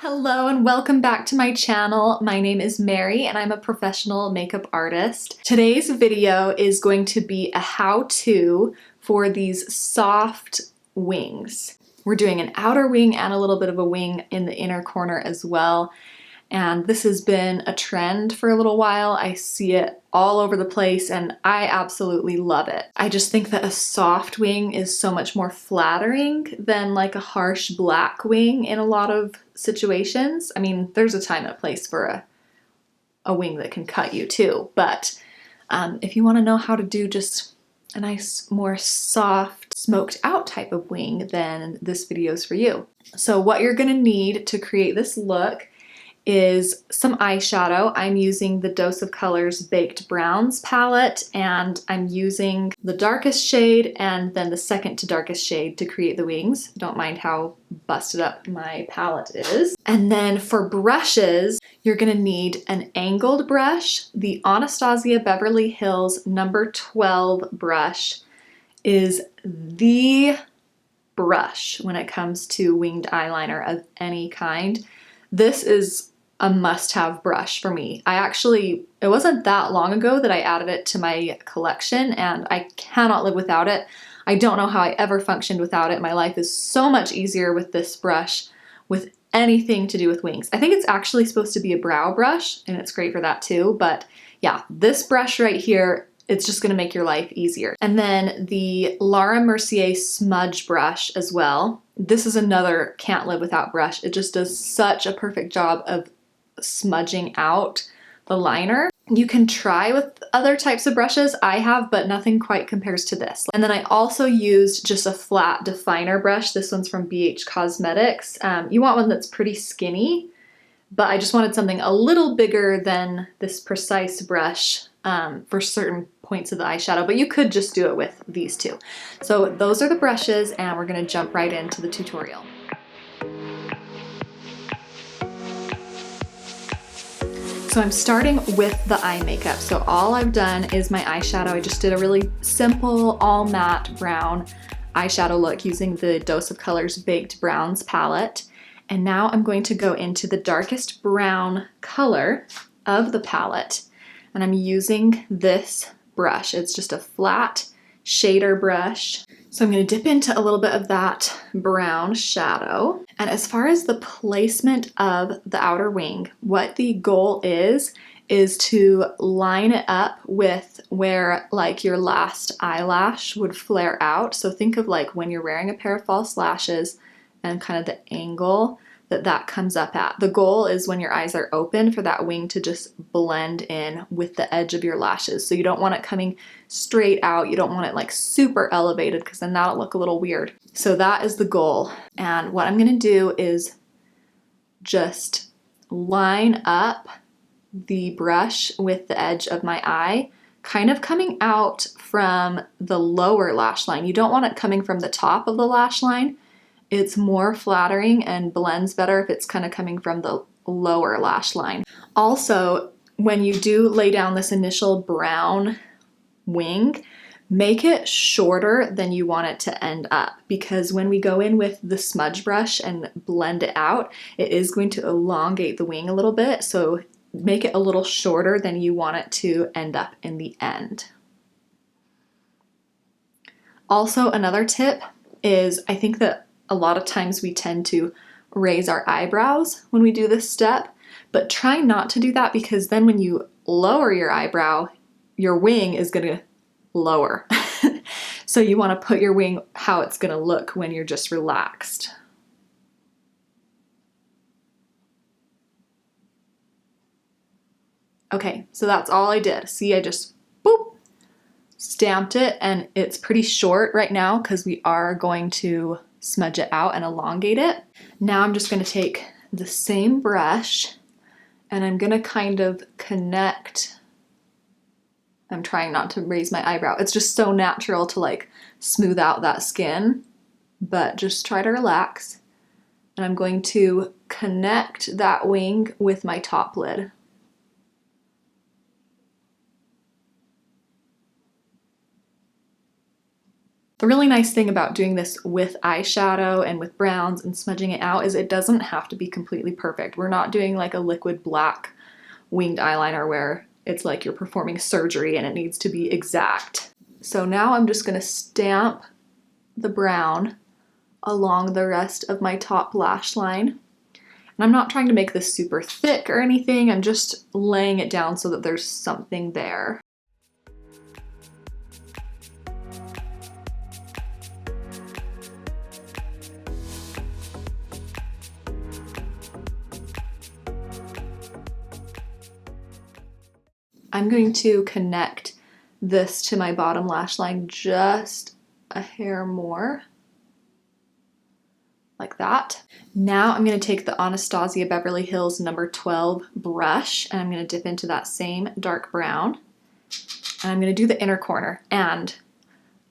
Hello and welcome back to my channel. My name is Mary and I'm a professional makeup artist. Today's video is going to be a how-to for these soft wings. We're doing an outer wing and a little bit of a wing in the inner corner as well. And this has been a trend for a little while. I see it all over the place and I absolutely love it. I just think that a soft wing is so much more flattering than like a harsh black wing in a lot of situations. I mean, there's a time and a place for a wing that can cut you too, but if you want to know how to do just a nice, more soft, smoked out type of wing, then this video is for you. So what you're gonna need to create this look is some eyeshadow. I'm using the Dose of Colors Baked Browns palette, and I'm using the darkest shade and then the second to darkest shade to create the wings. Don't mind how busted up my palette is. And then for brushes, you're gonna need an angled brush. The Anastasia Beverly Hills number 12 brush is the brush when it comes to winged eyeliner of any kind. This is a must-have brush for me. It wasn't that long ago that I added it to my collection and I cannot live without it. I don't know how I ever functioned without it. My life is so much easier with this brush, with anything to do with wings. I think it's actually supposed to be a brow brush and it's great for that too, but yeah, this brush right here, it's just gonna make your life easier. And then the Laura Mercier smudge brush as well. This is another can't live without brush. It just does such a perfect job of smudging out the liner. You can try with other types of brushes. I have, but nothing quite compares to this. And then I also used just a flat definer brush. This one's from BH Cosmetics. You want one that's pretty skinny, but I just wanted something a little bigger than this precise brush for certain points of the eyeshadow, but you could just do it with these two. So those are the brushes and we're gonna jump right into the tutorial. So I'm starting with the eye makeup. So all I've done is my eyeshadow. I just did a really simple all matte brown eyeshadow look using the Dose of Colors Baked Browns palette. And now I'm going to go into the darkest brown color of the palette. And I'm using this brush. It's just a flat shader brush. So I'm going to dip into a little bit of that brown shadow. And as far as the placement of the outer wing, what the goal is to line it up with where like your last eyelash would flare out. So think of like when you're wearing a pair of false lashes and kind of the angle that comes up at. The goal is when your eyes are open for that wing to just blend in with the edge of your lashes. So you don't want it coming straight out. You don't want it like super elevated because then that'll look a little weird. So that is the goal. And what I'm gonna do is just line up the brush with the edge of my eye, kind of coming out from the lower lash line. You don't want it coming from the top of the lash line. It's more flattering and blends better if it's kind of coming from the lower lash line. Also, when you do lay down this initial brown wing, make it shorter than you want it to end up, because when we go in with the smudge brush and blend it out, it is going to elongate the wing a little bit. So make it a little shorter than you want it to end up in the end. Also, another tip is I think that a lot of times we tend to raise our eyebrows when we do this step, but try not to do that because then when you lower your eyebrow, your wing is gonna lower. So you wanna put your wing how it's gonna look when you're just relaxed. Okay, so that's all I did. See, I just boop, stamped it, and it's pretty short right now because we are going to smudge it out and elongate it. Now I'm just gonna take the same brush and I'm gonna kind of connect. I'm trying not to raise my eyebrow. It's just so natural to like smooth out that skin, but just try to relax. And I'm going to connect that wing with my top lid. The really nice thing about doing this with eyeshadow and with browns and smudging it out is it doesn't have to be completely perfect. We're not doing like a liquid black winged eyeliner where it's like you're performing surgery and it needs to be exact. So now I'm just gonna stamp the brown along the rest of my top lash line. And I'm not trying to make this super thick or anything, I'm just laying it down so that there's something there. I'm going to connect this to my bottom lash line just a hair more, like that. Now I'm going to take the Anastasia Beverly Hills number 12 brush and I'm going to dip into that same dark brown and I'm going to do the inner corner. And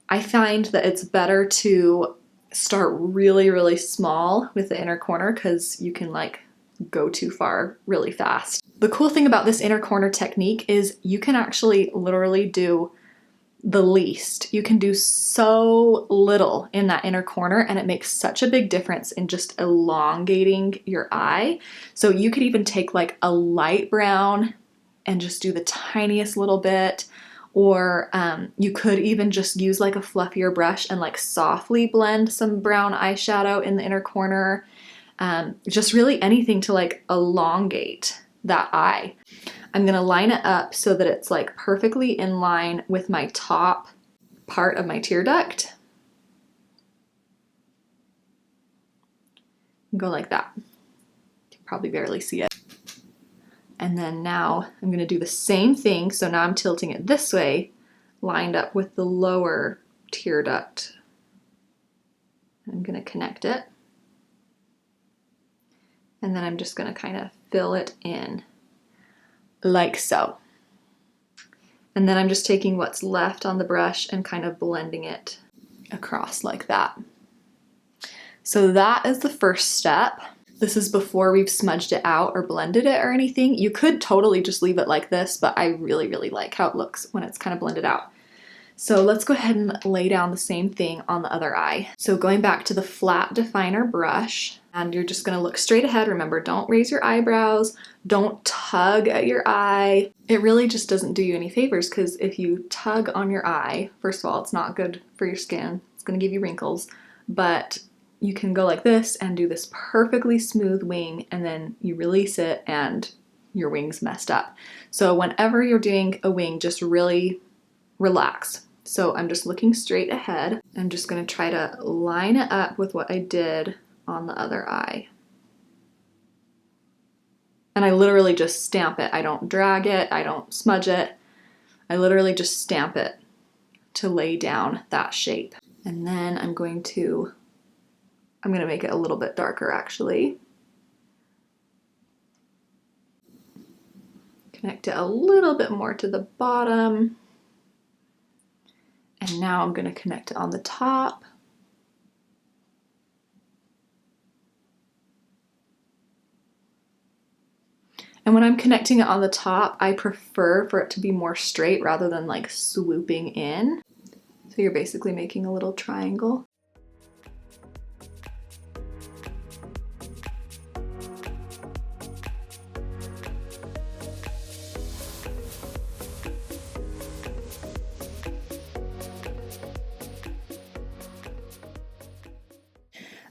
I find that it's better to start really, really small with the inner corner because you can like go too far really fast. The cool thing about this inner corner technique is you can actually literally do the least. You can do so little in that inner corner and it makes such a big difference in just elongating your eye. So you could even take like a light brown and just do the tiniest little bit, or you could even just use like a fluffier brush and like softly blend some brown eyeshadow in the inner corner. Just really anything to like elongate that eye. I'm gonna line it up so that it's like perfectly in line with my top part of my tear duct. Go like that. You can probably barely see it. And then now I'm gonna do the same thing. So now I'm tilting it this way, lined up with the lower tear duct. I'm gonna connect it. And then I'm just gonna kind of fill it in like so. And then I'm just taking what's left on the brush and kind of blending it across like that. So that is the first step. This is before we've smudged it out or blended it or anything. You could totally just leave it like this, but I really, really like how it looks when it's kind of blended out. So let's go ahead and lay down the same thing on the other eye. So going back to the flat definer brush, and you're just gonna look straight ahead. Remember, don't raise your eyebrows, don't tug at your eye. It really just doesn't do you any favors because if you tug on your eye, first of all, it's not good for your skin. It's gonna give you wrinkles, but you can go like this and do this perfectly smooth wing and then you release it and your wing's messed up. So whenever you're doing a wing, just really relax. So I'm just looking straight ahead. I'm just gonna try to line it up with what I did on the other eye. And I literally just stamp it. I don't drag it, I don't smudge it. I literally just stamp it to lay down that shape. And then I'm gonna make it a little bit darker actually. Connect it a little bit more to the bottom. And now I'm gonna connect it on the top. And when I'm connecting it on the top, I prefer for it to be more straight rather than like swooping in. So you're basically making a little triangle.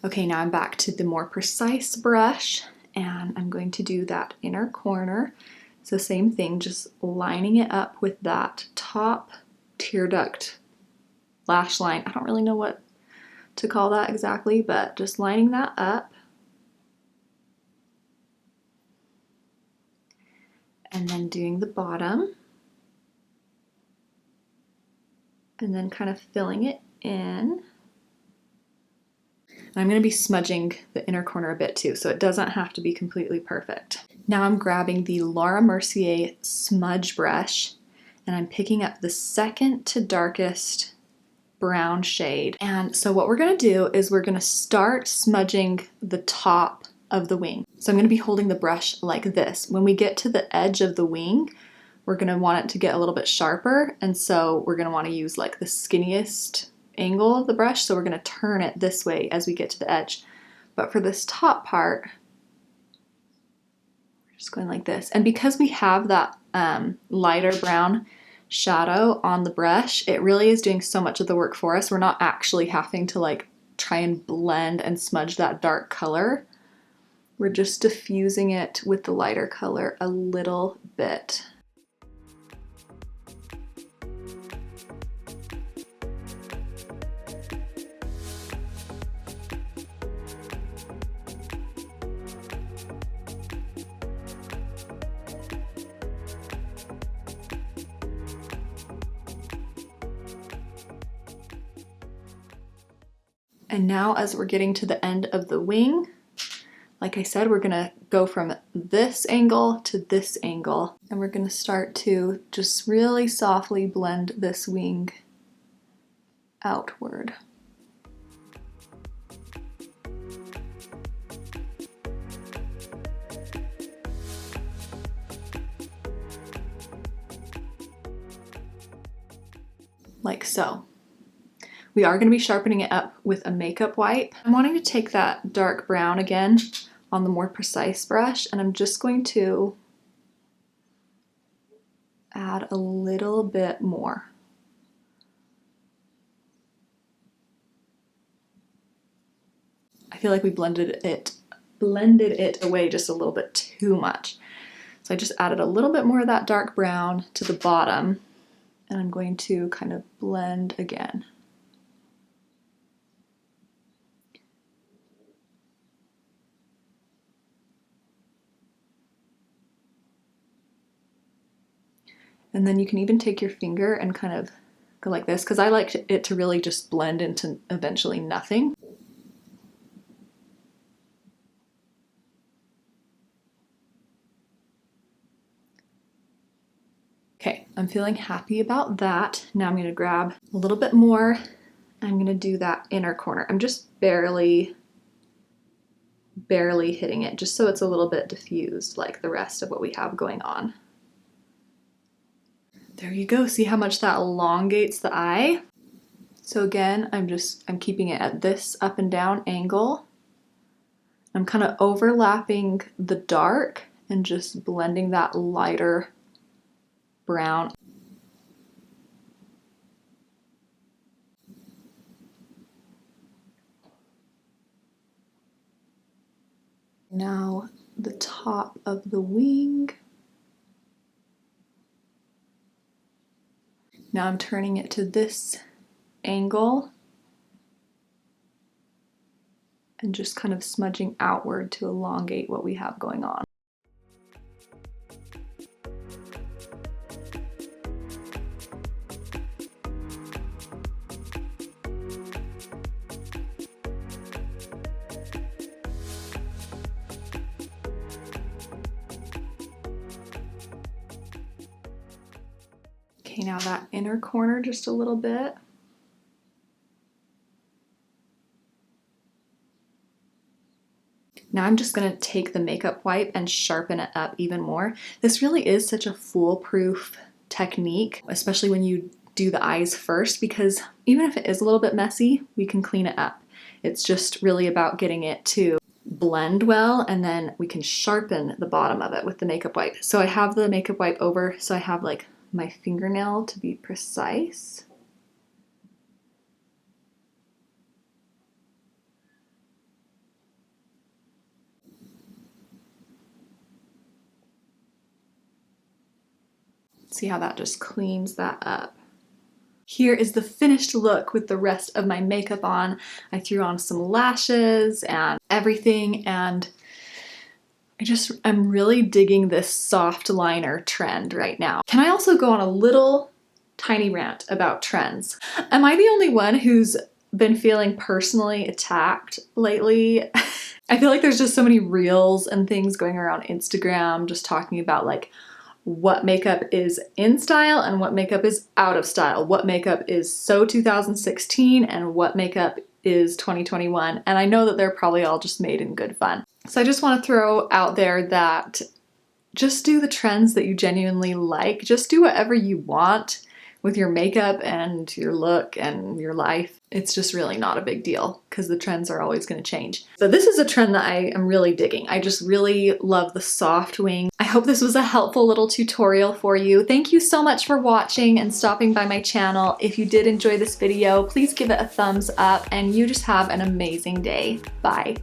Okay, now I'm back to the more precise brush and I'm going to do that inner corner. So same thing, just lining it up with that top tear duct lash line. I don't really know what to call that exactly, but just lining that up. And then doing the bottom. And then kind of filling it in. And I'm going to be smudging the inner corner a bit too, so it doesn't have to be completely perfect. Now I'm grabbing the Laura Mercier smudge brush and I'm picking up the second to darkest brown shade. And so what we're going to do is we're going to start smudging the top of the wing. So I'm going to be holding the brush like this. When we get to the edge of the wing, we're going to want it to get a little bit sharper, and so we're going to want to use like the skinniest angle of the brush, so we're gonna turn it this way as we get to the edge. But for this top part, we're just going like this. And because we have that lighter brown shadow on the brush, it really is doing so much of the work for us. We're not actually having to like try and blend and smudge that dark color. We're just diffusing it with the lighter color a little bit. And now as we're getting to the end of the wing, like I said, we're gonna go from this angle to this angle, and we're gonna start to just really softly blend this wing outward. Like so. We are going to be sharpening it up with a makeup wipe. I'm wanting to take that dark brown again on the more precise brush, and I'm just going to add a little bit more. I feel like we blended it away just a little bit too much. So I just added a little bit more of that dark brown to the bottom, and I'm going to kind of blend again. And then you can even take your finger and kind of go like this, because I like it to really just blend into eventually nothing. Okay, I'm feeling happy about that. Now I'm going to grab a little bit more. I'm going to do that inner corner. I'm just barely hitting it, just so it's a little bit diffused like the rest of what we have going on. There you go. See how much that elongates the eye? So again, I'm keeping it at this up and down angle. I'm kind of overlapping the dark and just blending that lighter brown. Now the top of the wing. Now I'm turning it to this angle and just kind of smudging outward to elongate what we have going on. Okay, now that inner corner just a little bit. Now I'm just going to take the makeup wipe and sharpen it up even more. This really is such a foolproof technique, especially when you do the eyes first, because even if it is a little bit messy, we can clean it up. It's just really about getting it to blend well, and then we can sharpen the bottom of it with the makeup wipe. So I have the makeup wipe over, so I have like my fingernail to be precise. See how that just cleans that up. Here is the finished look with the rest of my makeup on. I threw on some lashes and everything, and I'm really digging this soft liner trend right now. Can I also go on a little tiny rant about trends? Am I the only one who's been feeling personally attacked lately? I feel like there's just so many reels and things going around Instagram just talking about like what makeup is in style and what makeup is out of style, what makeup is so 2016 and what makeup is 2021. And I know that they're probably all just made in good fun. So I just want to throw out there that just do the trends that you genuinely like. Just do whatever you want with your makeup and your look and your life, it's just really not a big deal because the trends are always going to change. So this is a trend that I am really digging. I just really love the soft wing. I hope this was a helpful little tutorial for you. Thank you so much for watching and stopping by my channel. If you did enjoy this video, please give it a thumbs up and you just have an amazing day. Bye.